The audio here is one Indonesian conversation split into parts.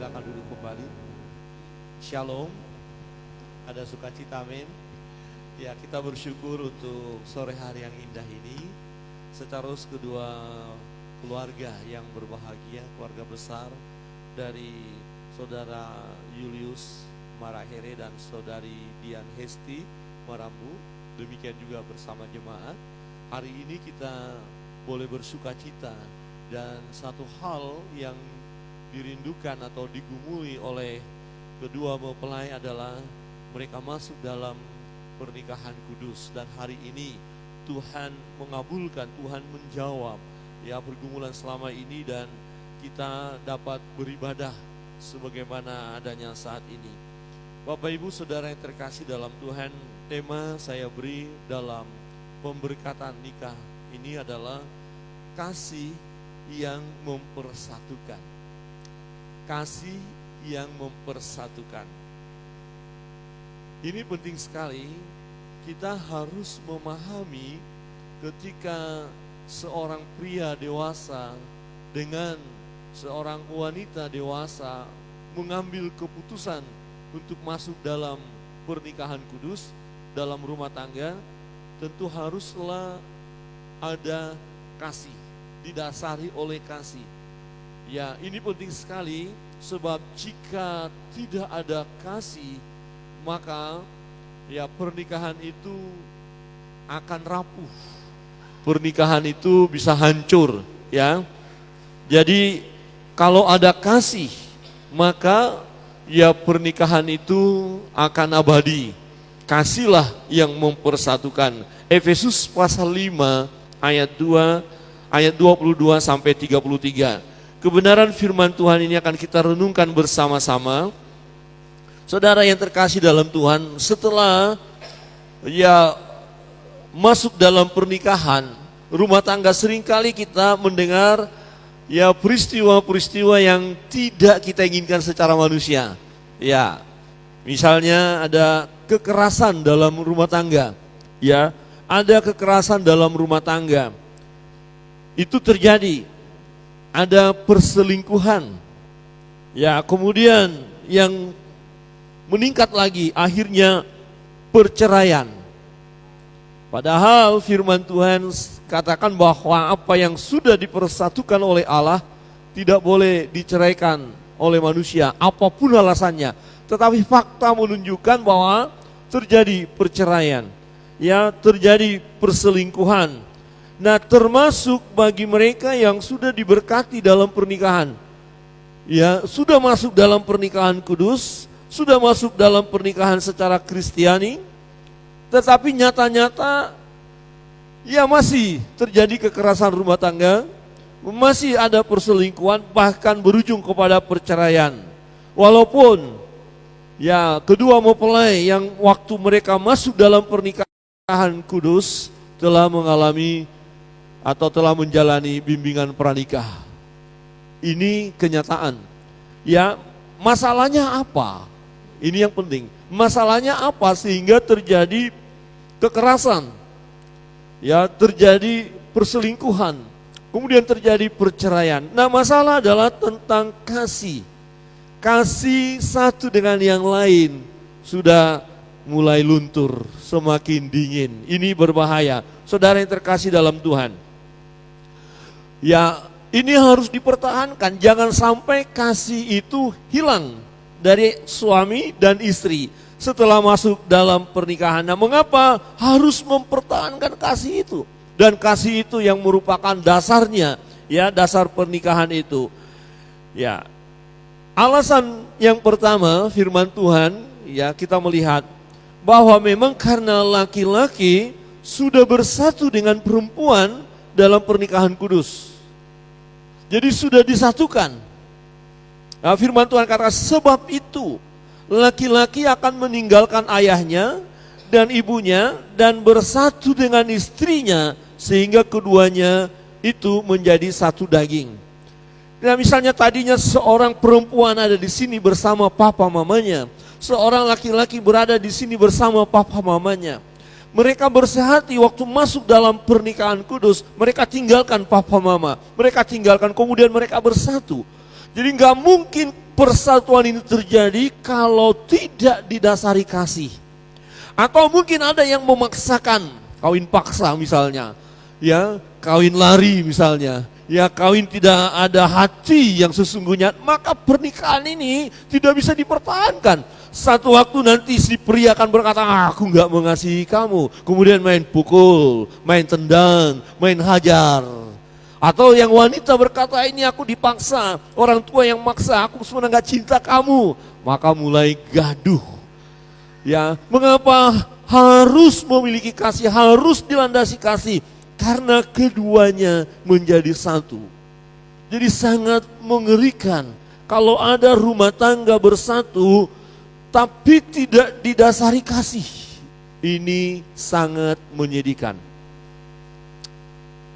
silakan duduk kembali. Shalom, ada sukacita, amin. Ya, kita bersyukur untuk sore hari yang indah ini. Seterus kedua keluarga yang berbahagia, keluarga besar dari Saudara Julius Marahere dan Saudari Dian Hesti Marambu. Demikian juga bersama jemaat. Hari ini kita boleh bersukacita, dan satu hal yang dirindukan atau digumuli oleh kedua mempelai adalah mereka masuk dalam pernikahan kudus. Dan hari ini Tuhan mengabulkan, Tuhan menjawab ya pergumulan selama ini, dan kita dapat beribadah sebagaimana adanya saat ini. Bapak Ibu Saudara yang terkasih dalam Tuhan, tema saya beri dalam pemberkatan nikah ini adalah kasih yang mempersatukan. Kasih yang mempersatukan. Ini penting sekali. Kita harus memahami ketika seorang pria dewasa dengan seorang wanita dewasa mengambil keputusan untuk masuk dalam pernikahan kudus, dalam rumah tangga, tentu haruslah ada kasih, didasari oleh kasih. Ya, ini penting sekali, sebab jika tidak ada kasih, maka ya pernikahan itu akan rapuh. Pernikahan itu bisa hancur, ya. Jadi kalau ada kasih, maka ya pernikahan itu akan abadi. Kasihlah yang mempersatukan. Efesus pasal 5 ayat 2 ayat 22 sampai 33. Kebenaran firman Tuhan ini akan kita renungkan bersama-sama. Saudara yang terkasih dalam Tuhan, setelah ya masuk dalam pernikahan, rumah tangga, seringkali kita mendengar ya peristiwa-peristiwa yang tidak kita inginkan secara manusia. Ya, misalnya ada kekerasan dalam rumah tangga. Ya, ada kekerasan dalam rumah tangga. Itu terjadi. Ada perselingkuhan. Ya, kemudian yang meningkat lagi akhirnya perceraian. Padahal firman Tuhan katakan bahwa apa yang sudah dipersatukan oleh Allah tidak boleh diceraikan oleh manusia, apapun alasannya. Tetapi fakta menunjukkan bahwa terjadi perceraian, ya, terjadi perselingkuhan. Nah, termasuk bagi mereka yang sudah diberkati dalam pernikahan, ya, sudah masuk dalam pernikahan kudus, sudah masuk dalam pernikahan secara Kristiani, tetapi nyata-nyata ya masih terjadi kekerasan rumah tangga, masih ada perselingkuhan, bahkan berujung kepada perceraian. Walaupun ya kedua mempelai yang waktu mereka masuk dalam pernikahan kudus telah mengalami atau telah menjalani bimbingan pranikah. Ini kenyataan. Ya, masalahnya apa? Ini yang penting. Masalahnya apa sehingga terjadi kekerasan? Ya, terjadi perselingkuhan. Kemudian terjadi perceraian. Nah, masalah adalah tentang kasih. Kasih satu dengan yang lain sudah mulai luntur, semakin dingin. Ini berbahaya. Saudara yang terkasih dalam Tuhan, ya, ini harus dipertahankan. Jangan sampai kasih itu hilang dari suami dan istri setelah masuk dalam pernikahan. Nah, mengapa harus mempertahankan kasih itu? Dan kasih itu yang merupakan dasarnya, ya, dasar pernikahan itu. Ya, alasan yang pertama firman Tuhan, ya, kita melihat bahwa memang karena laki-laki sudah bersatu dengan perempuan dalam pernikahan kudus. Jadi sudah disatukan. Nah, firman Tuhan kata, sebab itu laki-laki akan meninggalkan ayahnya dan ibunya dan bersatu dengan istrinya sehingga keduanya itu menjadi satu daging. Nah, misalnya tadinya seorang perempuan ada di sini bersama papa mamanya, seorang laki-laki berada di sini bersama papa mamanya. Mereka bersehati waktu masuk dalam pernikahan kudus, mereka tinggalkan papa mama, mereka tinggalkan, kemudian mereka bersatu. Jadi nggak mungkin persatuan ini terjadi kalau tidak didasari kasih. Atau mungkin ada yang memaksakan, kawin paksa misalnya, ya kawin lari misalnya, ya kawin tidak ada hati yang sesungguhnya, maka pernikahan ini tidak bisa dipertahankan. Satu waktu nanti si pria akan berkata, aku nggak mengasihi kamu, kemudian main pukul, main tendang, main hajar. Atau yang wanita berkata, ini aku dipaksa, orang tua yang maksa, aku sebenarnya nggak cinta kamu, maka mulai gaduh. Ya, mengapa harus memiliki kasih, harus dilandasi kasih? Karena keduanya menjadi satu. Jadi sangat mengerikan kalau ada rumah tangga bersatu tapi tidak didasari kasih. Ini sangat menyedihkan.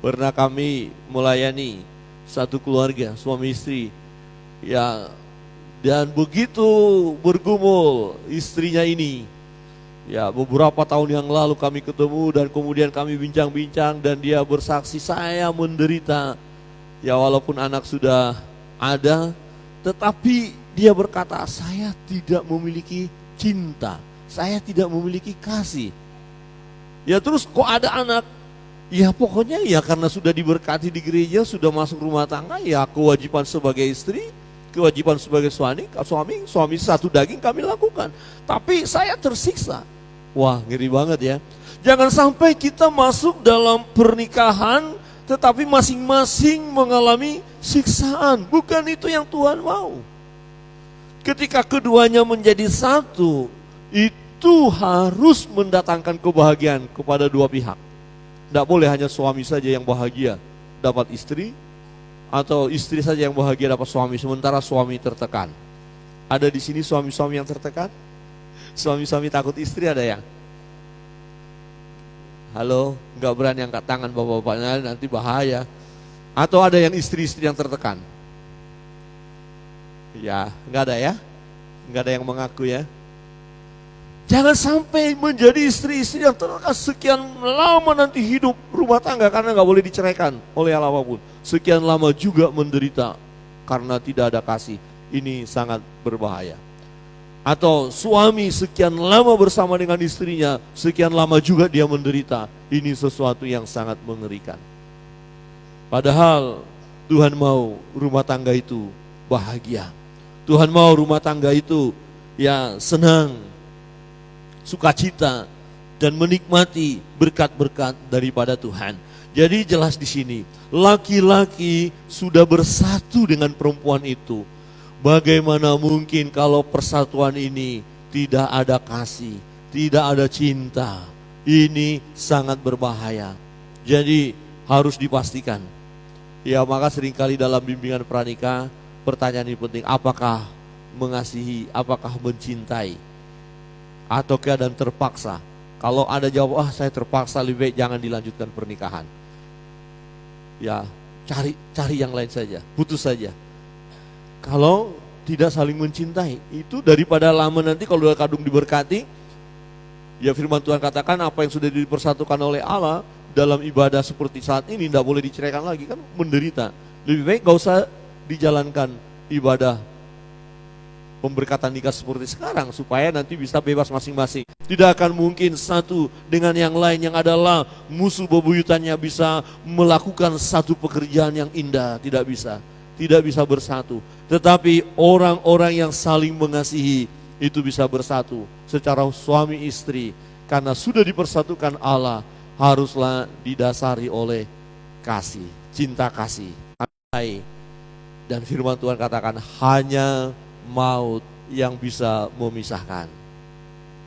Pernah kami melayani satu keluarga, suami istri, ya, dan begitu bergumul istrinya ini, ya beberapa tahun yang lalu kami ketemu dan kemudian kami bincang-bincang dan dia bersaksi, saya menderita, ya walaupun anak sudah ada, tetapi dia berkata, saya tidak memiliki cinta, saya tidak memiliki kasih. Ya terus kok ada anak? Ya pokoknya ya karena sudah diberkati di gereja, sudah masuk rumah tangga, ya kewajiban sebagai istri, kewajiban sebagai suami satu daging kami lakukan. Tapi saya tersiksa. Wah, ngeri banget ya. Jangan sampai kita masuk dalam pernikahan tetapi masing-masing mengalami siksaan. Bukan itu yang Tuhan mau. Ketika keduanya menjadi satu, itu harus mendatangkan kebahagiaan kepada dua pihak. Tidak boleh hanya suami saja yang bahagia dapat istri, atau istri saja yang bahagia dapat suami, sementara suami tertekan. Ada di sini suami-suami yang tertekan? Suami-suami takut istri ada ya? Halo, nggak berani angkat tangan bapak-bapaknya, nanti bahaya. Atau ada yang istri-istri yang tertekan? Ya, nggak ada ya? Nggak ada yang mengaku ya? Jangan sampai menjadi istri-istri yang tertekan sekian lama nanti hidup rumah tangga karena nggak boleh diceraikan oleh apapun. Sekian lama juga menderita karena tidak ada kasih. Ini sangat berbahaya. Atau suami sekian lama bersama dengan istrinya, sekian lama juga dia menderita. Ini sesuatu yang sangat mengerikan. Padahal Tuhan mau rumah tangga itu bahagia. Tuhan mau rumah tangga itu ya senang, sukacita, dan menikmati berkat-berkat daripada Tuhan. Jadi jelas di sini, laki-laki sudah bersatu dengan perempuan itu. Bagaimana mungkin kalau persatuan ini tidak ada kasih, tidak ada cinta? Ini sangat berbahaya. Jadi harus dipastikan. Ya maka seringkali dalam bimbingan pranikah, pertanyaan ini penting, apakah mengasihi, apakah mencintai? Atau keadaan terpaksa. Kalau ada jawab, saya terpaksa, lebih baik jangan dilanjutkan pernikahan. Ya, cari yang lain saja, putus saja. Kalau tidak saling mencintai, itu daripada lama nanti kalau udah kadung diberkati, ya firman Tuhan katakan apa yang sudah dipersatukan oleh Allah dalam ibadah seperti saat ini tidak boleh diceraikan lagi, kan menderita. Lebih baik gak usah dijalankan ibadah pemberkatan nikah seperti sekarang supaya nanti bisa bebas masing-masing. Tidak akan mungkin satu dengan yang lain yang adalah musuh bebuyutannya bisa melakukan satu pekerjaan yang indah, tidak bisa. Tidak bisa bersatu. Tetapi orang-orang yang saling mengasihi itu bisa bersatu secara suami istri karena sudah dipersatukan Allah, haruslah didasari oleh kasih, cinta kasih. Dan firman Tuhan katakan hanya maut yang bisa memisahkan.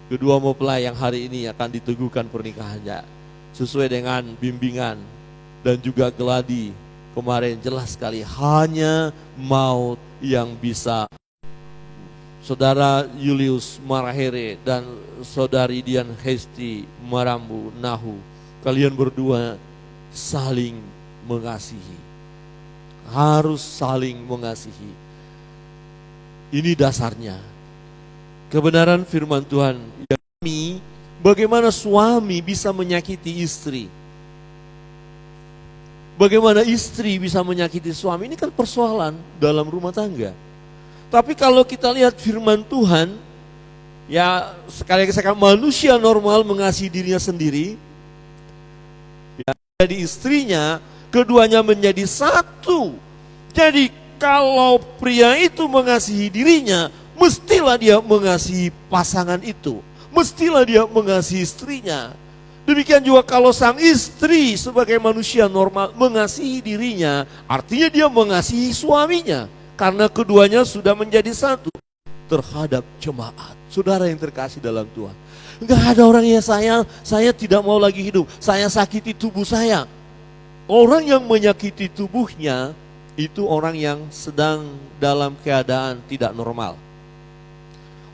Kedua mempelai yang hari ini akan diteguhkan pernikahannya sesuai dengan bimbingan dan juga geladi kemarin, jelas sekali hanya maut yang bisa. Saudara Julius Marahere dan saudari Dian Hesti Marambu Nahu, kalian berdua saling mengasihi, harus saling mengasihi. Ini dasarnya kebenaran firman Tuhan. Bagaimana suami bisa menyakiti istri? Bagaimana istri bisa menyakiti suami, ini kan persoalan dalam rumah tangga. Tapi kalau kita lihat firman Tuhan, ya sekali lagi saya katakan, manusia normal mengasihi dirinya sendiri, ya, jadi istrinya, keduanya menjadi satu. Jadi kalau pria itu mengasihi dirinya, mestilah dia mengasihi pasangan itu, mestilah dia mengasihi istrinya. Demikian juga kalau sang istri sebagai manusia normal mengasihi dirinya, artinya dia mengasihi suaminya. Karena keduanya sudah menjadi satu terhadap jemaat. Saudara yang terkasih dalam Tuhan. Enggak ada orang yang saya tidak mau lagi hidup, saya sakiti tubuh saya. Orang yang menyakiti tubuhnya, itu orang yang sedang dalam keadaan tidak normal.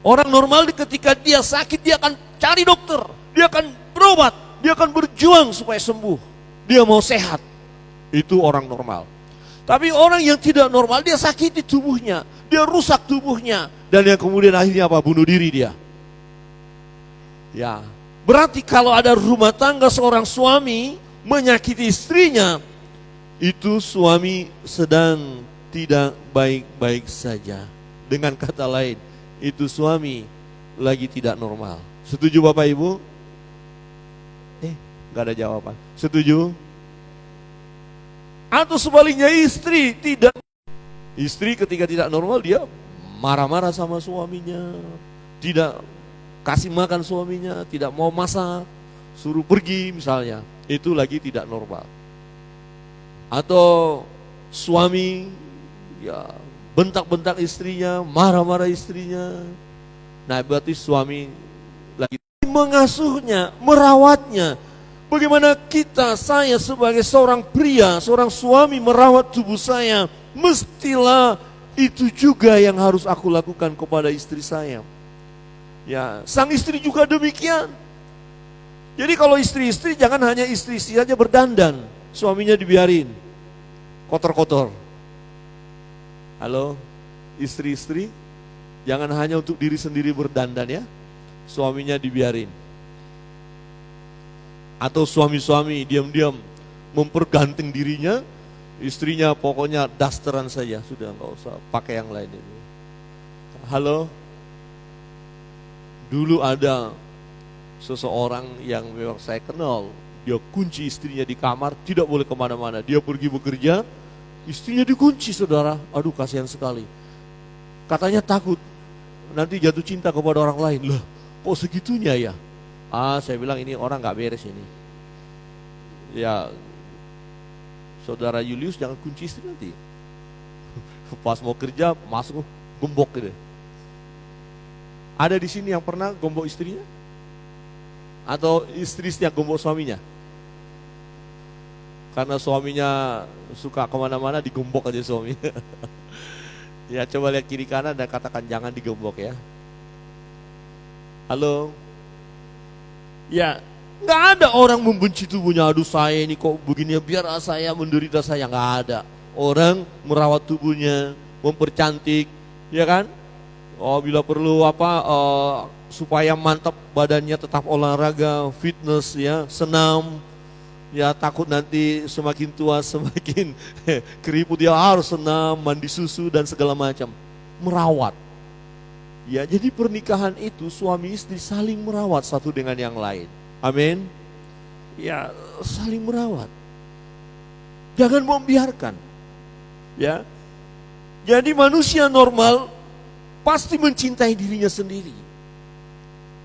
Orang normal ketika dia sakit, dia akan cari dokter, dia akan berobat, dia akan berjuang supaya sembuh. Dia mau sehat. Itu orang normal. Tapi orang yang tidak normal, dia sakiti tubuhnya, dia rusak tubuhnya, dan yang kemudian akhirnya apa? Bunuh diri dia. Ya, berarti kalau ada rumah tangga seorang suami menyakiti istrinya, itu suami sedang tidak baik-baik saja. Dengan kata lain, itu suami lagi tidak normal. Setuju Bapak Ibu? Gak ada jawaban. Setuju? Atau sebaliknya istri tidak. Istri ketika tidak normal, dia marah-marah sama suaminya, tidak kasih makan suaminya, tidak mau masak, suruh pergi misalnya. Itu lagi tidak normal. Atau suami ya bentak-bentak istrinya, marah-marah istrinya. Nah, berarti suami lagi mengasuhnya, merawatnya. Bagaimana saya sebagai seorang pria, seorang suami merawat tubuh saya, mestilah itu juga yang harus aku lakukan kepada istri saya. Ya, sang istri juga demikian. Jadi kalau istri-istri, jangan hanya istri-istri saja berdandan, suaminya dibiarin kotor-kotor. Halo, istri-istri, jangan hanya untuk diri sendiri berdandan ya, suaminya dibiarin. Atau suami-suami diam-diam memperganting dirinya, istrinya pokoknya dasteran saja, sudah nggak usah pakai yang lain itu. Halo, dulu ada seseorang yang memang saya kenal, dia kunci istrinya di kamar, tidak boleh kemana-mana. Dia pergi bekerja, istrinya dikunci, saudara. Aduh, kasihan sekali. Katanya takut nanti jatuh cinta kepada orang lain. Loh, kok segitunya ya? Saya bilang ini orang gak beres ini. Ya, saudara Julius jangan kunci istri nanti. Pas mau kerja masuk gembok gitu. Ada di sini yang pernah gembok istrinya? Atau istri yang gembok suaminya? Karena suaminya suka kemana-mana, digembok aja suaminya. Ya, coba lihat kiri kanan dan katakan jangan digembok ya. Halo. Ya, nggak ada orang membenci tubuhnya. Aduh, saya ini kok begini ya, biar saya menderita, saya nggak ada. Orang merawat tubuhnya, mempercantik, ya kan? Oh, bila perlu supaya mantap badannya, tetap olahraga, fitness ya, senam. Ya, takut nanti semakin tua semakin keriput, dia harus senam, mandi susu dan segala macam. Merawat. Ya, jadi pernikahan itu suami istri saling merawat satu dengan yang lain. Amin. Ya, saling merawat. Jangan membiarkan. Ya. Jadi manusia normal pasti mencintai dirinya sendiri.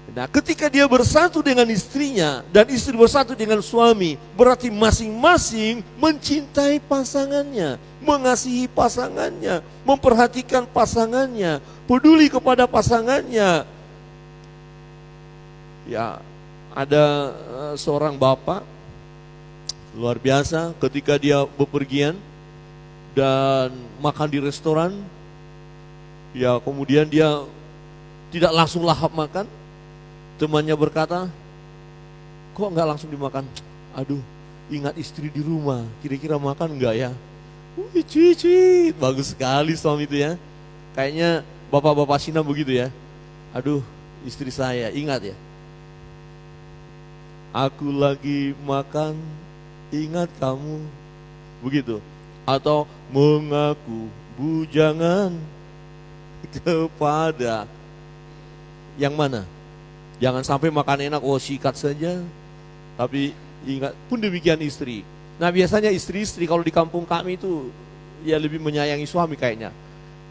Nah, ketika dia bersatu dengan istrinya dan istri bersatu dengan suami, berarti masing-masing mencintai pasangannya, mengasihi pasangannya, memperhatikan pasangannya, peduli kepada pasangannya. Ya, ada seorang bapak luar biasa ketika dia bepergian dan makan di restoran. Ya, kemudian dia tidak langsung lahap makan. Temannya berkata, kok enggak langsung dimakan? Aduh, ingat istri di rumah, kira-kira makan enggak ya? Cici, bagus sekali suami itu ya. Kayaknya bapak-bapak Sina begitu ya. Aduh, istri saya, ingat ya. Aku lagi makan, ingat kamu. begitu. Atau mengaku bujangan kepada yang mana? Jangan sampai makan enak, sikat saja. Tapi ingat, pun demikian istri. Nah biasanya istri-istri kalau di kampung kami itu ya lebih menyayangi suami kayaknya.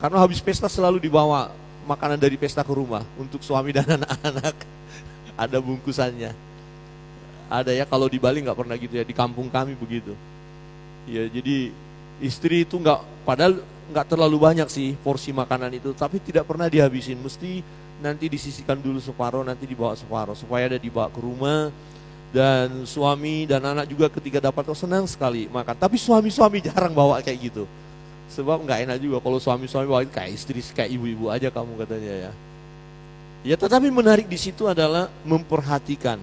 Karena habis pesta selalu dibawa makanan dari pesta ke rumah untuk suami dan anak-anak. Ada bungkusannya. Ada ya, kalau di Bali nggak pernah gitu ya, di kampung kami begitu. Ya jadi istri itu padahal nggak terlalu banyak sih porsi makanan itu, tapi tidak pernah dihabisin. Mesti nanti disisihkan dulu separuh, nanti dibawa separuh supaya ada dibawa ke rumah. Dan suami dan anak juga ketika dapat senang sekali makan. Tapi suami-suami jarang bawa kayak gitu. Sebab nggak enak juga kalau suami-suami bawa kayak istri, kayak ibu-ibu aja kamu katanya ya. Ya tetapi menarik di situ adalah memperhatikan.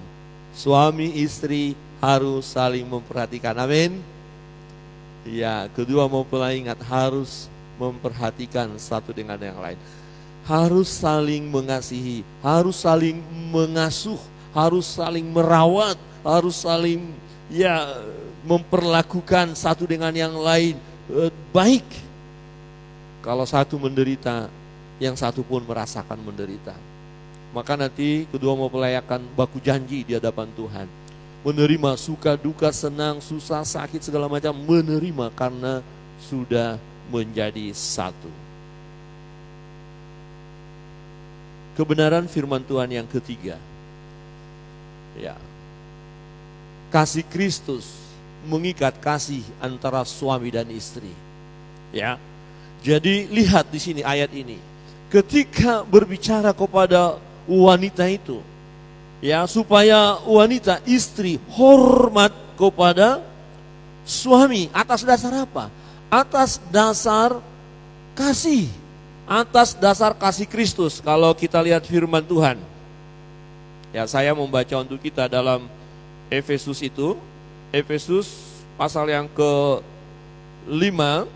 Suami istri harus saling memperhatikan. Amin. Ya, kedua mempelai ingat harus memperhatikan satu dengan yang lain. Harus saling mengasihi, harus saling mengasuh, harus saling merawat, harus saling memperlakukan satu dengan yang lain baik. Kalau satu menderita, yang satu pun merasakan menderita. Maka nanti kedua mempelai akan baku janji di hadapan Tuhan. Menerima suka, duka, senang, susah, sakit, segala macam. Menerima karena sudah menjadi satu. Kebenaran firman Tuhan yang ketiga. Ya. Kasih Kristus mengikat kasih antara suami dan istri. Ya. Jadi lihat di sini ayat ini. Ketika berbicara kepada wanita itu, ya, supaya wanita istri hormat kepada suami atas dasar apa? Atas dasar kasih, atas dasar kasih Kristus. Kalau kita lihat firman Tuhan, ya saya membaca untuk kita dalam Efesus itu, Efesus pasal yang ke-5.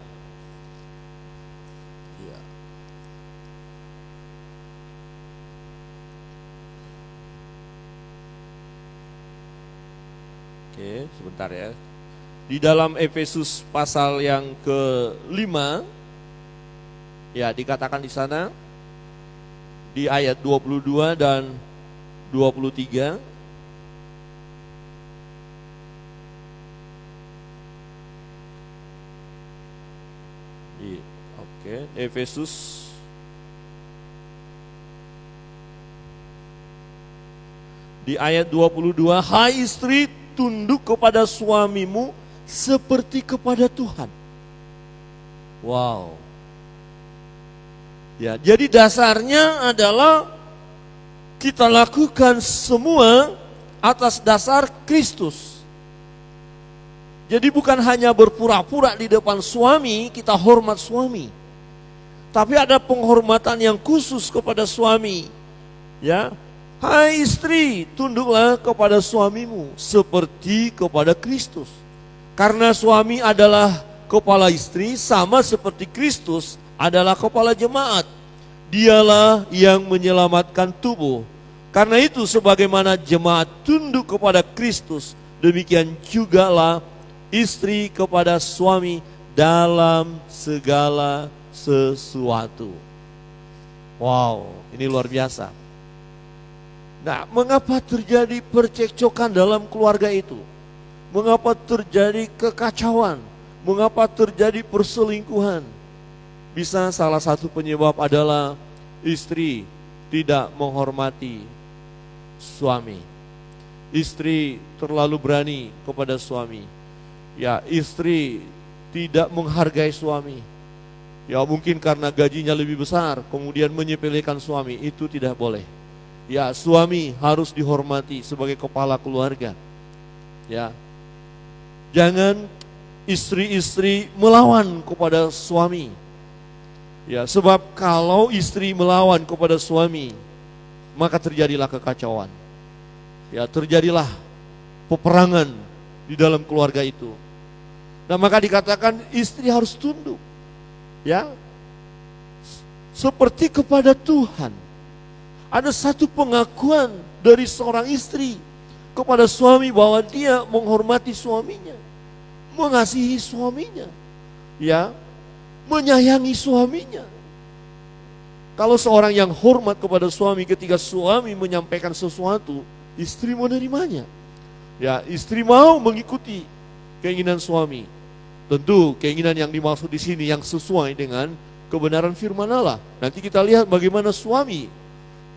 Oke, sebentar ya. Di dalam Efesus pasal yang ke-5, ya dikatakan di sana, di ayat 22 dan 23. Oke, Efesus di ayat 22, hai istri, tunduk kepada suamimu seperti kepada Tuhan. Wow. Ya, jadi dasarnya adalah kita lakukan semua atas dasar Kristus. Jadi bukan hanya berpura-pura di depan suami, kita hormat suami. Tapi ada penghormatan yang khusus kepada suami. Ya. Hai istri, tunduklah kepada suamimu seperti kepada Kristus. Karena suami adalah kepala istri, sama seperti Kristus adalah kepala jemaat. Dialah yang menyelamatkan tubuh. Karena itu sebagaimana jemaat tunduk kepada Kristus, demikian jugalah istri kepada suami dalam segala sesuatu. Wow, ini luar biasa. Nah, mengapa terjadi percekcokan dalam keluarga itu? Mengapa terjadi kekacauan? Mengapa terjadi perselingkuhan? Bisa salah satu penyebab adalah istri tidak menghormati suami. Istri terlalu berani kepada suami. Ya, istri tidak menghargai suami. Ya, mungkin karena gajinya lebih besar, kemudian menyepelekan suami. Itu tidak boleh. Ya, suami harus dihormati sebagai kepala keluarga. Ya. Jangan istri-istri melawan kepada suami. Ya, sebab kalau istri melawan kepada suami, maka terjadilah kekacauan. Ya, terjadilah peperangan di dalam keluarga itu. Nah, maka dikatakan istri harus tunduk. Ya. Seperti kepada Tuhan. Ada satu pengakuan dari seorang istri kepada suami bahwa dia menghormati suaminya, mengasihi suaminya, ya, menyayangi suaminya. Kalau seorang yang hormat kepada suami, ketika suami menyampaikan sesuatu, istri menerimanya. Ya, istri mau mengikuti keinginan suami. Tentu keinginan yang dimaksud di sini yang sesuai dengan kebenaran firman Allah. Nanti kita lihat bagaimana suami,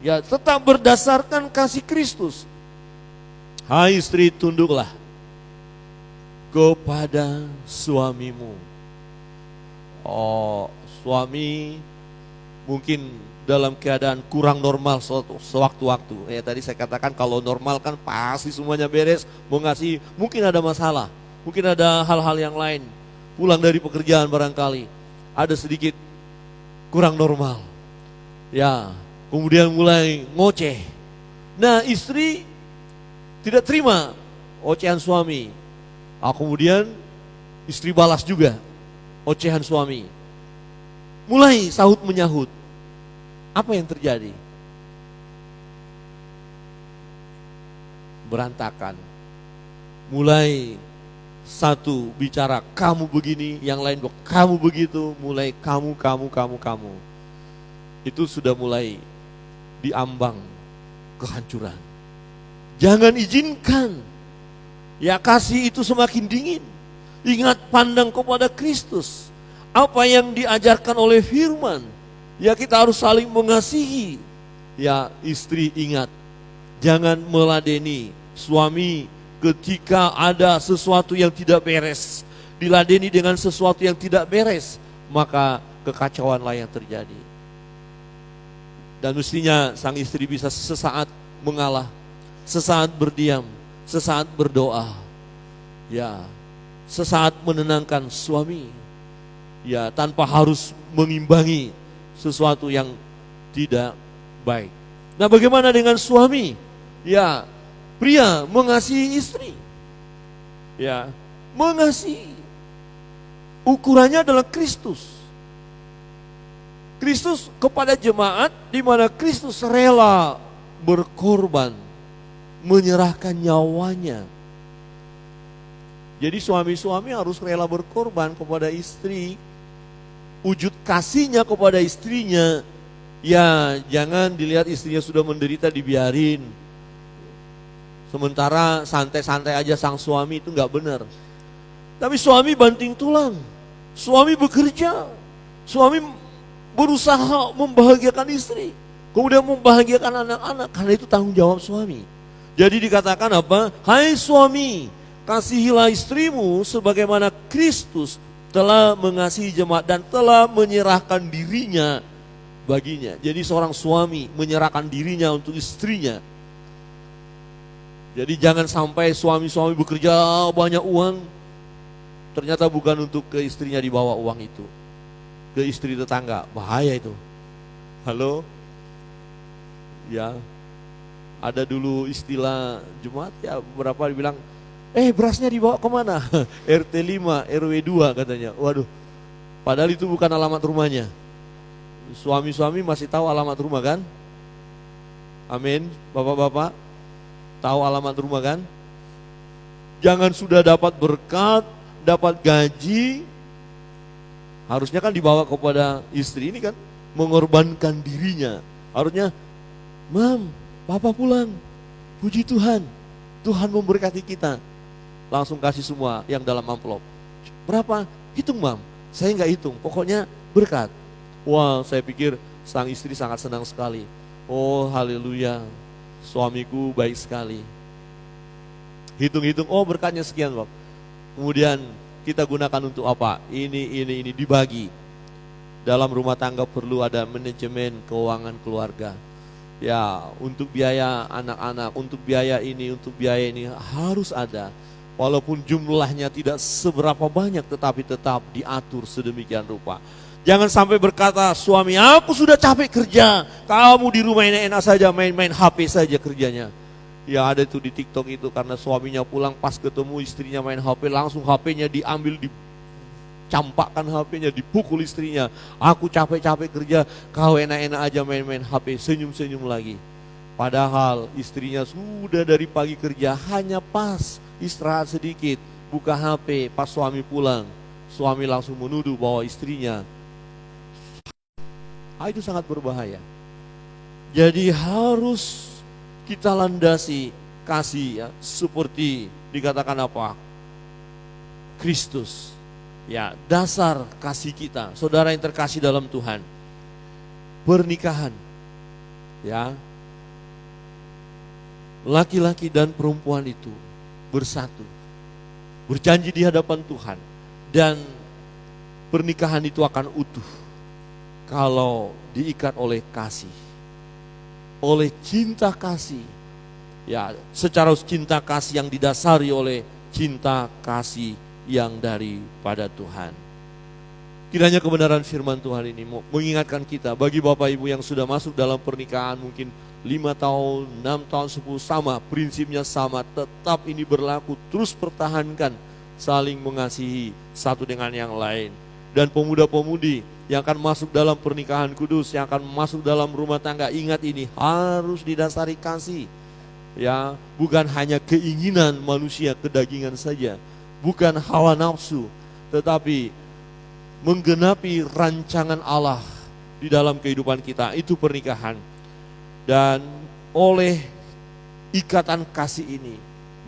ya, tetap berdasarkan kasih Kristus. Hai istri, tunduklah kepada suamimu. Oh, suami mungkin dalam keadaan kurang normal sewaktu-waktu. Ya, tadi saya katakan kalau normal kan pasti semuanya beres, mengasihi. Mungkin ada masalah, mungkin ada hal-hal yang lain. Pulang dari pekerjaan barangkali ada sedikit kurang normal. Ya, kemudian mulai ngoceh. Nah, istri tidak terima ocehan suami. Kemudian istri balas juga ocehan suami. Mulai sahut menyahut. Apa yang terjadi? Berantakan. Mulai satu bicara kamu begini, yang lain kamu begitu, mulai kamu. Itu sudah mulai diambang kehancuran. Jangan izinkan ya kasih itu semakin dingin. Ingat, pandang kepada Kristus. Apa yang diajarkan oleh firman, ya kita harus saling mengasihi. Ya istri, ingat, jangan meladeni suami ketika ada sesuatu yang tidak beres. Diladeni dengan sesuatu yang tidak beres, maka kekacauanlah yang terjadi. Dan mestinya sang istri bisa sesaat mengalah, sesaat berdiam, sesaat berdoa, ya, sesaat menenangkan suami, ya, tanpa harus mengimbangi sesuatu yang tidak baik. Nah, bagaimana dengan suami? Ya, pria mengasihi istri, ya, mengasihi. Ukurannya adalah Kristus. Kristus kepada jemaat, di mana Kristus rela berkorban, menyerahkan nyawanya. Jadi suami-suami harus rela berkorban kepada istri. Wujud kasihnya kepada istrinya, ya jangan dilihat istrinya sudah menderita dibiarin. Sementara santai-santai aja sang suami, itu gak benar. Tapi suami banting tulang, suami bekerja, suami berusaha membahagiakan istri, kemudian membahagiakan anak-anak, karena itu tanggung jawab suami. Jadi dikatakan apa? Hai suami, kasihilah istrimu sebagaimana Kristus telah mengasihi jemaat dan telah menyerahkan dirinya baginya. Jadi seorang suami menyerahkan dirinya untuk istrinya. Jadi jangan sampai suami-suami bekerja banyak uang, ternyata bukan untuk ke istrinya dibawa uang itu, ke istri tetangga. Bahaya itu. Halo? Ya, ada dulu istilah jemaat, ya beberapa dibilang, berasnya dibawa kemana? RT 5, RW 2 katanya. Waduh, padahal itu bukan alamat rumahnya. Suami-suami masih tahu alamat rumah kan? Amin, bapak-bapak, tahu alamat rumah kan? Jangan sudah dapat berkat, dapat gaji, harusnya kan dibawa kepada istri ini kan, mengorbankan dirinya. Harusnya, Mam, Papa pulang, puji Tuhan, Tuhan memberkati kita. Langsung kasih semua yang dalam amplop. Berapa? Hitung Mam. Saya nggak hitung, pokoknya berkat. Wah, saya pikir sang istri sangat senang sekali. Oh haleluya, suamiku baik sekali. Hitung-hitung, oh berkatnya sekian Bob. Kemudian kita gunakan untuk apa? Ini dibagi. Dalam rumah tangga perlu ada manajemen keuangan keluarga. Ya, untuk biaya anak-anak, untuk biaya ini, untuk biaya ini harus ada. Walaupun jumlahnya tidak seberapa banyak, tetapi tetap diatur sedemikian rupa. Jangan sampai berkata, suami aku sudah capek kerja, kamu di rumah enak-enak saja, main-main HP saja kerjanya. Ya ada itu di TikTok itu, karena suaminya pulang pas ketemu istrinya main HP, langsung HP-nya diambil, campakkan HP-nya, dipukul istrinya. Aku capek-capek kerja, kau enak-enak aja main-main HP, senyum-senyum lagi. Padahal istrinya sudah dari pagi kerja, hanya pas istirahat sedikit, buka HP pas suami pulang, suami langsung menuduh bahwa istrinya. Itu sangat berbahaya. Jadi harus kita landasi kasih ya, seperti dikatakan apa? Kristus. Ya, dasar kasih kita. Saudara yang terkasih dalam Tuhan. Pernikahan. Ya. Laki-laki dan perempuan itu bersatu. Berjanji di hadapan Tuhan. Dan pernikahan itu akan utuh kalau diikat oleh kasih. Oleh cinta kasih. Ya, secara cinta kasih yang didasari oleh cinta kasih yang daripada Tuhan. Kiranya kebenaran firman Tuhan ini mengingatkan kita, bagi Bapak Ibu yang sudah masuk dalam pernikahan mungkin 5 tahun, 6 tahun, 10 sama, prinsipnya sama, tetap ini berlaku, terus pertahankan saling mengasihi satu dengan yang lain. Dan pemuda-pemudi yang akan masuk dalam pernikahan kudus, yang akan masuk dalam rumah tangga, ingat ini harus didasari kasih. Ya, bukan hanya keinginan manusia kedagingan saja, bukan hawa nafsu, tetapi menggenapi rancangan Allah di dalam kehidupan kita, itu pernikahan. Dan oleh ikatan kasih ini,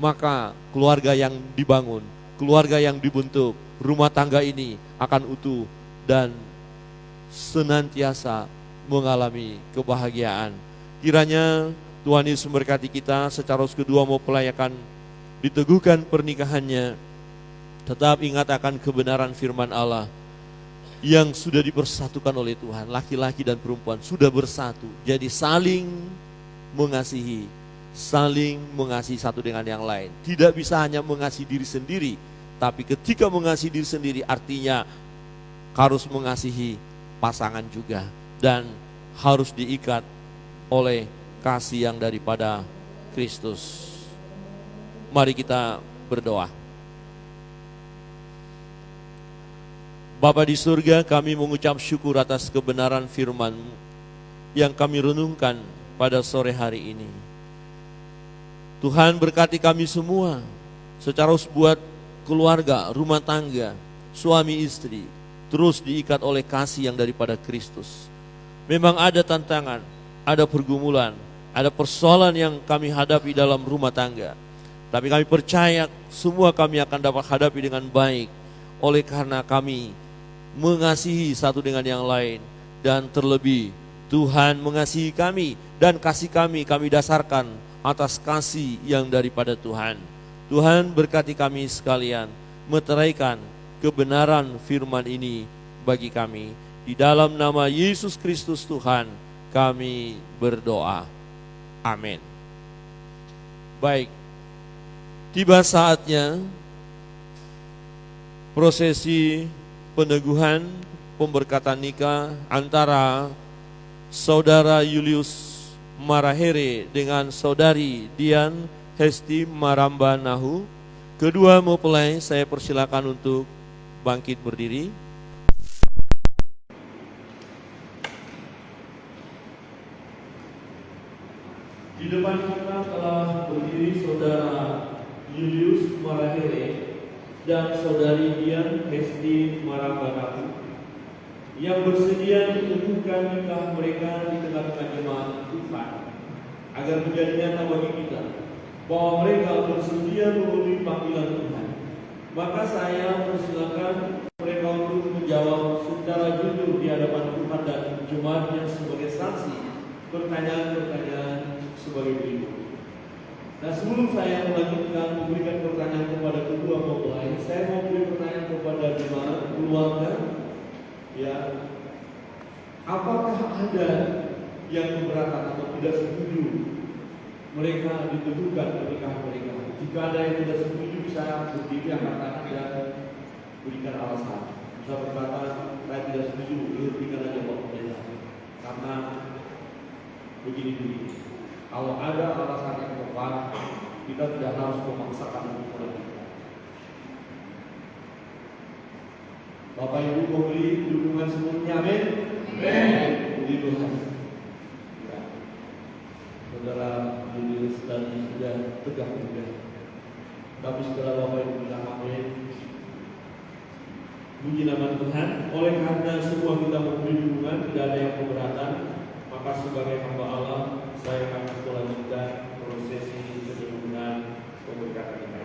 maka keluarga yang dibangun, keluarga yang dibentuk, rumah tangga ini akan utuh dan senantiasa mengalami kebahagiaan. Kiranya Tuhan Yesus memberkati kita secara kedua mempelai akan diteguhkan pernikahannya. Tetap ingat akan kebenaran firman Allah yang sudah dipersatukan oleh Tuhan. Laki-laki dan perempuan sudah bersatu. Jadi saling mengasihi, saling mengasihi satu dengan yang lain. Tidak bisa hanya mengasihi diri sendiri, tapi ketika mengasihi diri sendiri artinya harus mengasihi pasangan juga. Dan harus diikat oleh kasih yang daripada Kristus. Mari kita berdoa. Bapa di surga, kami mengucap syukur atas kebenaran firman-Mu yang kami renungkan pada sore hari ini. Tuhan berkati kami semua secara buat keluarga, rumah tangga, suami istri, terus diikat oleh kasih yang daripada Kristus. Memang ada tantangan, ada pergumulan, ada persoalan yang kami hadapi dalam rumah tangga. Tapi kami percaya semua kami akan dapat hadapi dengan baik. Oleh karena kami mengasihi satu dengan yang lain. Dan terlebih Tuhan mengasihi kami. Dan kasih kami dasarkan atas kasih yang daripada Tuhan. Tuhan berkati kami sekalian. Meteraikan kebenaran firman ini bagi kami. Di dalam nama Yesus Kristus Tuhan kami berdoa. Amin. Baik, tiba saatnya prosesi peneguhan pemberkatan nikah antara Saudara Julius Marahere dengan Saudari Dian Hesti Maramba Nahu. Kedua mempelai saya persilakan untuk bangkit berdiri. Di depan kita telah berdiri Saudara Julius Marahere dan Saudari Dian Hesti Maramba Nahu yang bersedia meneguhkan nikah mereka di tengah-tengah jemaat Tuhan agar menjadi nyata bagi kita bahwa mereka bersedia memenuhi panggilan Tuhan. Maka saya persilakan mereka untuk menjawab secara jujur di hadapan Tuhan dan jemaatnya sebagai saksi pertanyaan-pertanyaan sebagai berikut. Nah, sebelum saya melanjutkan memberikan pertanyaan kepada kedua mempelai, saya mau beri pertanyaan kepada jemaat keluarga. Ya, apakah ada yang keberatan atau tidak setuju mereka diteguhkan pernikahan mereka? Jika ada yang tidak setuju bisa berdiri angkat tangan dan berikan alasan. Bisa berkata saya tidak setuju, dihentikan aja waktunya. Karena begini. Kalau ada alasan yang tepat, kita tidak harus memaksakan untuk melanjutkan. Bapak Ibu memberi dukungan sepenuhnya, amin. Amin. Puji Tuhan. Ya. Saudara Julius dan sudah tegak juga. Tapi setelah Bapak Ibu bilang amin, puji nama Tuhan. Oleh karena semua kita memberi dukungan, tidak ada yang keberatan, maka sebagai hamba Allah, saya akan melanjutkan prosesi penyembuhan pemberkatan kita.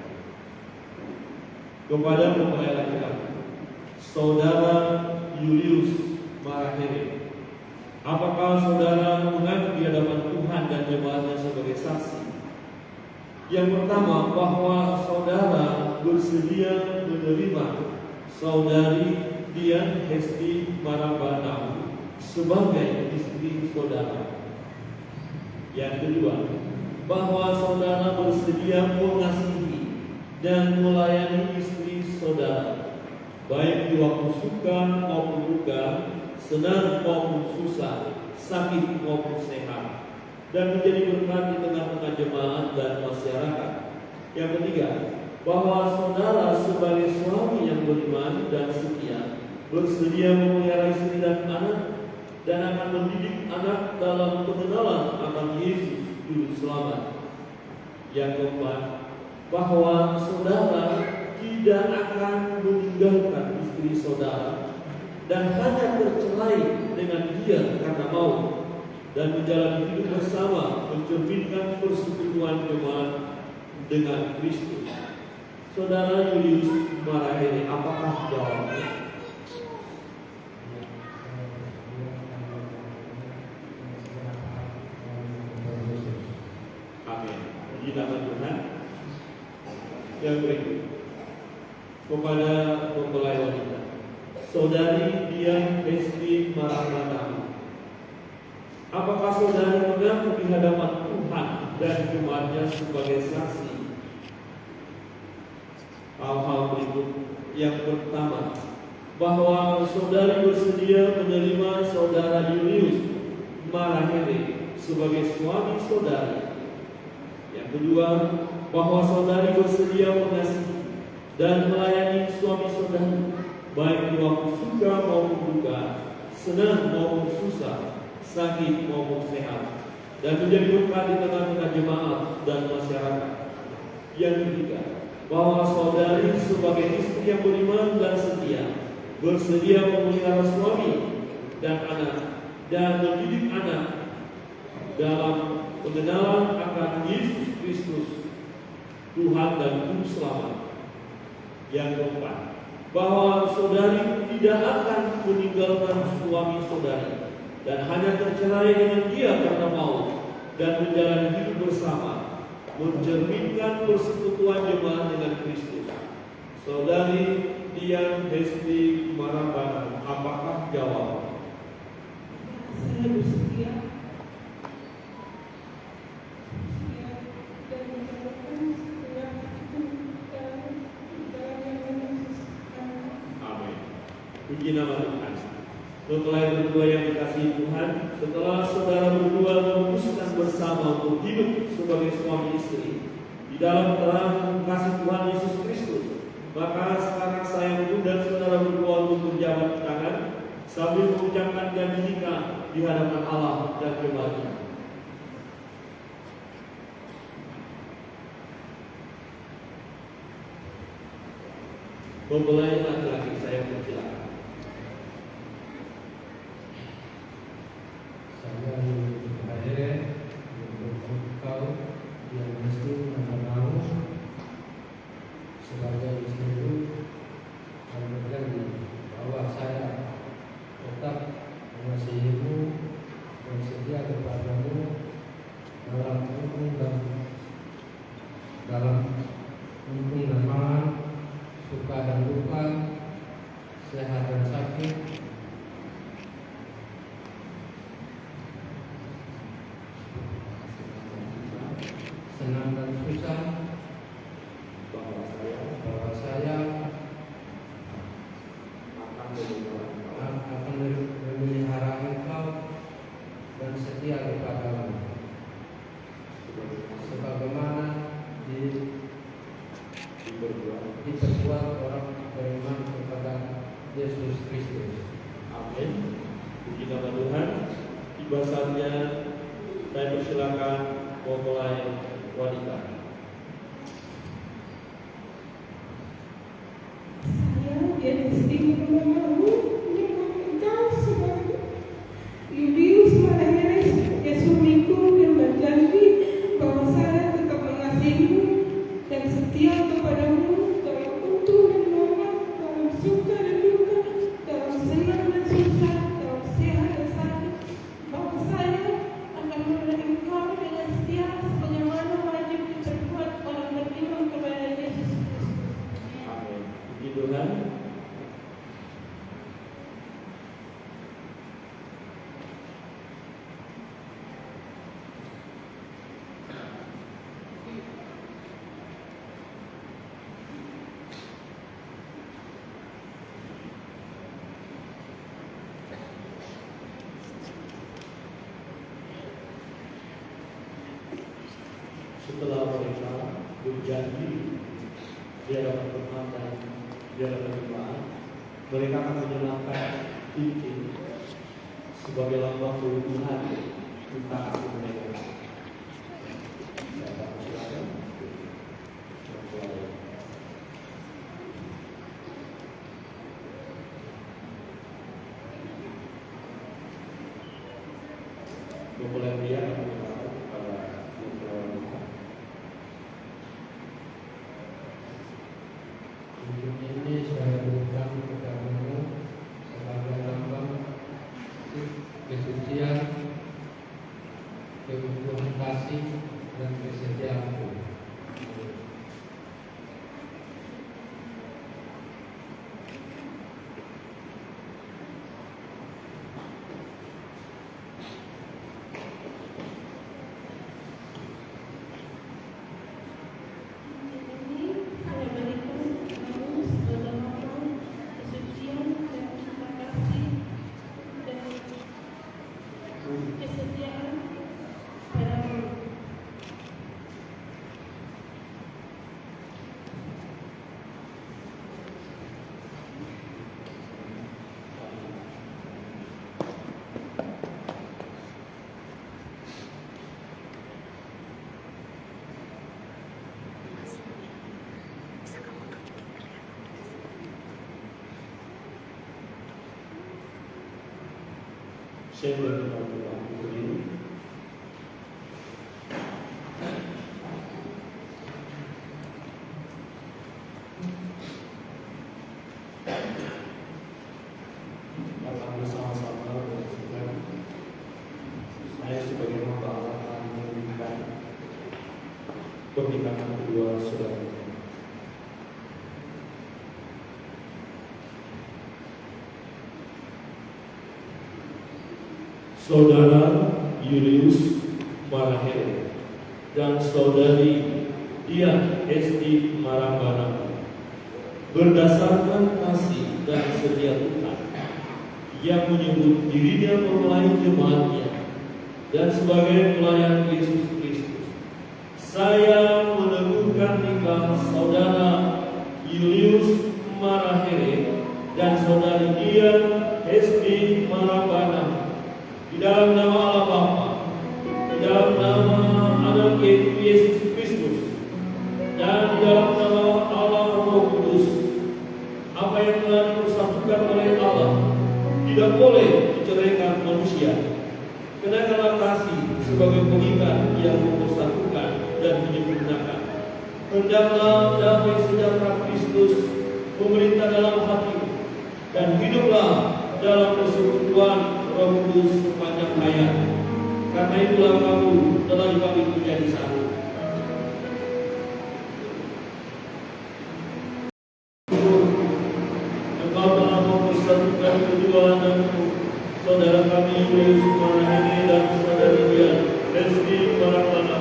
Kepada mempelai laki-laki, Saudara Julius Marahere, apakah saudara mengaku di hadapan Tuhan dan jemaatnya sebagai saksi? Yang pertama, bahwa saudara bersedia menerima saudari Dian Hesti Marabana sebagai istri saudara. Yang kedua, bahwa saudara bersedia mengasihi dan melayani istri saudara, baik di waktu suka maupun duka, senang maupun susah, sakit maupun sehat, dan menjadi berkat di tengah-tengah jemaat dan masyarakat. Yang ketiga, bahwa saudara sebagai suami yang beriman dan setia bersedia memelihara istri dan anak, dan akan mendidik anak dalam pengenalan akan Yesus Juru Selamat. Yang keempat, bahwa saudara tidak akan meninggalkan istri saudara dan hanya bercerai dengan dia karena mau, dan menjalani hidup bersama mencerminkan persekutuan jemaat dengan Kristus. Saudara Julius Marahere, apakah jawabnya? Amin. Puji nama Tuhan. Yang berikut, kepada mempelai wanita, Saudari Dian Hesti Marabana, apakah saudari mengaku di hadapan Tuhan dan jemaatnya sebagai saksi hal-hal berikut? Yang pertama, bahwa saudari bersedia menerima saudara Julius Marahere sebagai suami saudari. Yang kedua, bahwa saudari bersedia mengasihi dan melayani suami saudari, baik di waktu suka maupun duka, senang maupun susah, sakit maupun sehat, dan menjadi berkat di tengah-tengah jemaat dan masyarakat. Yang ketiga, bahwa saudari sebagai istri yang beriman dan setia bersedia memelihara suami dan anak, dan mendidik anak dalam pengenalan akan Yesus Kristus, Tuhan dan Juru Selamat. Yang keempat, bahwa saudari tidak akan meninggalkan suami saudari dan hanya tercerai dengan dia karena mau, dan menjalani hidup bersama mencerminkan persekutuan jemaat dengan Kristus. Saudari Dian Hesti Marabana, apakah jawab? Saya bersedia dan menjalankan setiap Amin. Puji nama Tuhan. Mempelai berdua yang dikasihi Tuhan, setelah saudara berdua memutuskan bersama untuk hidup sebagai suami istri di dalam terang kasih Tuhan Yesus Kristus, maka sekarang saya mengundang saudara berdua untuk berjabat tangan sambil mengucapkan janji nikah di hadapan Allah dan jemaatnya. Mempelai laki-laki, saya persilakan. Saya Marahere, engkau yang mesti mengenal sebagai istriku, dan berjanji bahwa saya tetap mengasihimu dan setia kepadamu dalam untung dan mahal, suka dan duka, sehat dan sakit, senang dan susah, bahwa saya akan memelihara engkau dan setia kepadamu, sebagaimana diperbuat orang beriman kepada Yesus Kristus. Amin. Puji nama Tuhan. Tiba saatnya saya persilakan mempelai wanita. setelah mereka berjanji di hadapan Tuhan dan di hadapan jemaat, mereka akan menyerahkan cincin sebagai lambang keutuhan cinta kasih mereka. Saya akan silakan. Memulai dia kepada Cincin ini saya berikan kepadamu sebagai lambang kesucian, keutuhan kasih dan kesetiaanku. Saya berdoa berdiri. Akan bersama-sama menyaksikan saya sebagai hamba Allah akan memberikan pernikahan kedua saudara. Saudara Julius Marahere dan saudari Dian Esti Marambana berdasarkan kasih dan setia Tuhan yang menyebut dirinya mempelai jemaatnya dan sebagai pelayan Yesus Kristus, saya meneguhkan nikah saudara Julius Marahere dan saudari Dian Esti Marambana di dalam nama Allah Bapa, di dalam nama Anak yaitu Yesus Kristus, dan di dalam nama Allah Roh Kudus. Apa yang telah dipersatukan oleh Allah tidak boleh diceraikan manusia. Kenakanlah kasih sebagai pengikat yang mempersatukan dan menyempurnakan. Hendaklah damai sejahtera Kristus memerintah dalam hatimu, dan hiduplah dalam persekutuan Roh Kudus sepanjang hayat. Karena itulah kamu telah dipanggil menjadi satu. Engkau telah mempersatukan kedua anakmu, saudara kami Julius Marahere dan saudari Dian Esti Marambana,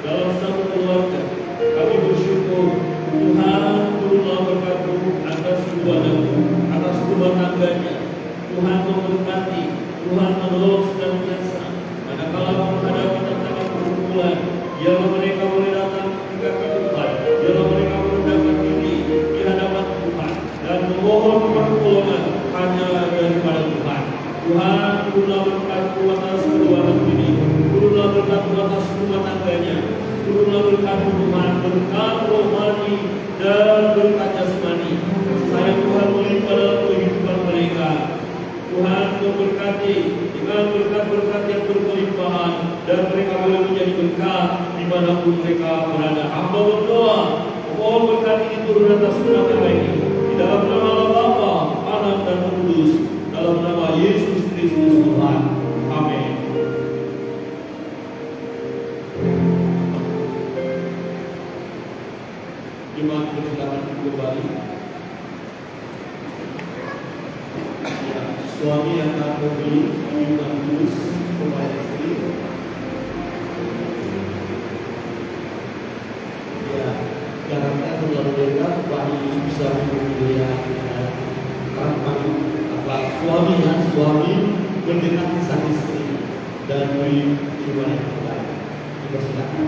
dalam satu keluarga. Kami bersyukur Tuhan turunlah berkat-Mu atas kedua anakmu, atas rumah tangganya. Tuhan memberkati, Tuhan menolong senantiasa. Manakala menghadapi tantangan pergumulan, biarlah mereka boleh datang mendekat Tuhan, biarlah mereka merendahkan diri di hadapan Tuhan dan memohon pertolongan hanya daripada Tuhan. Tuhan, turunlah berkat-Mu atas kedua anak ini, turunlah berkat-Mu atas rumah tangganya, turunlah berkat-Mu Tuhan, berkat rohani dan berkat jasmani. Kasih sayang Tuhan melimpah dalam kehidupan mereka. Tuhan memberkati dengan berkat-berkat yang berkelimpahan, dan mereka boleh menjadi berkat dimanapun mereka berada. Hamba berdoa, mohon berkat ini turun atas mereka ini, di dalam nama Allah Bapa, Anak dan Roh Kudus, dalam nama Yesus Kristus Tuhan. Amin. Jemaat bersilakan kembali. Suami yang tak memberi iman tulus kepada istri, ya karena terlalu dekat, Bapak bisa memilih suami mendekati sang istri dan beri iman yang terbaik. Dipersilakan.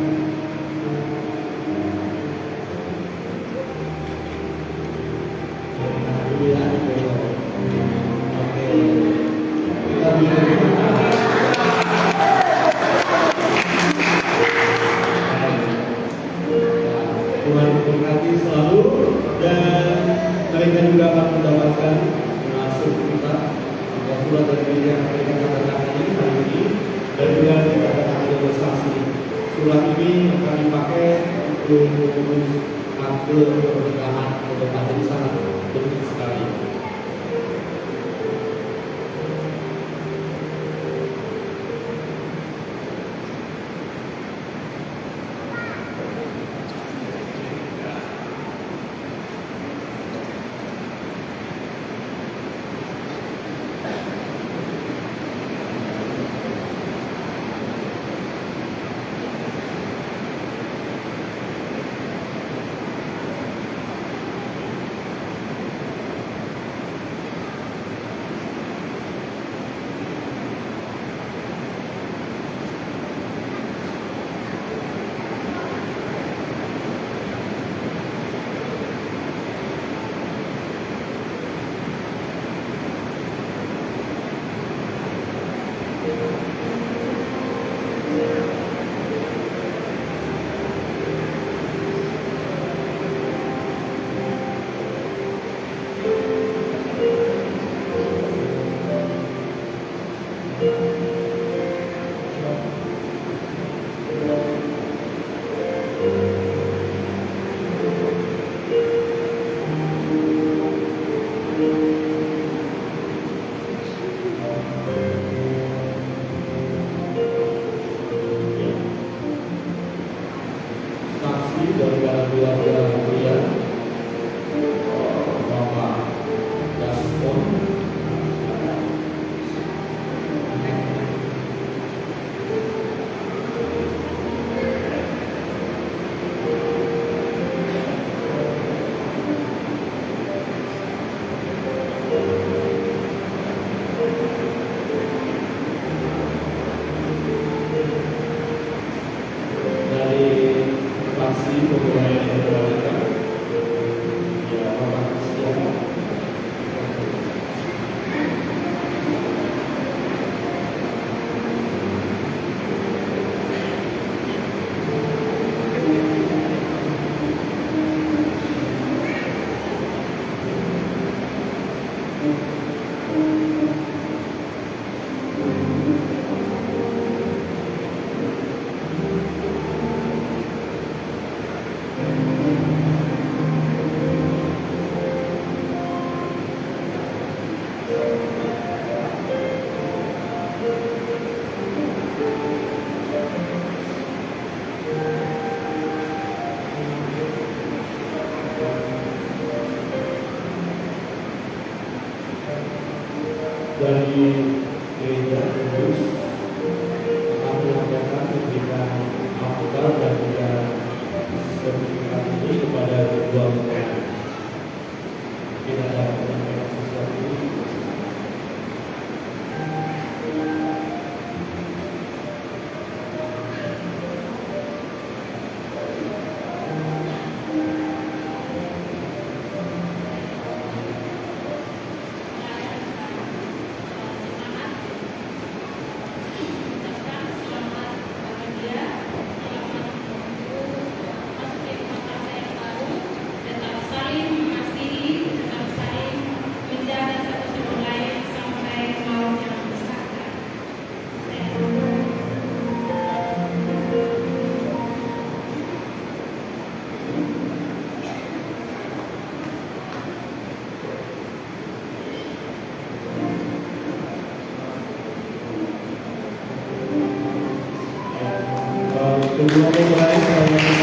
Tuhan memberkati selalu, dan mereka juga akan mendapatkan surat kita atau surat dari gereja yang mereka tanda-tangani hari ini, dan juga ditanda-tangani bersaksi. Surat ini akan dipakai untuk mengurus akte pernikahan ke depan, jadi sangat penting sekali. Saksi dari keluarga pria Bapak Gaspon dari fraksi pegawai keluarga ya Bapak Kristian. Dari gereja Kudus akan menyampaikan memberikan akta dan juga sertifikat ini kepada kedua mempelai. Tidak ada menyampaikan sesuatu ini. Kedua mempelai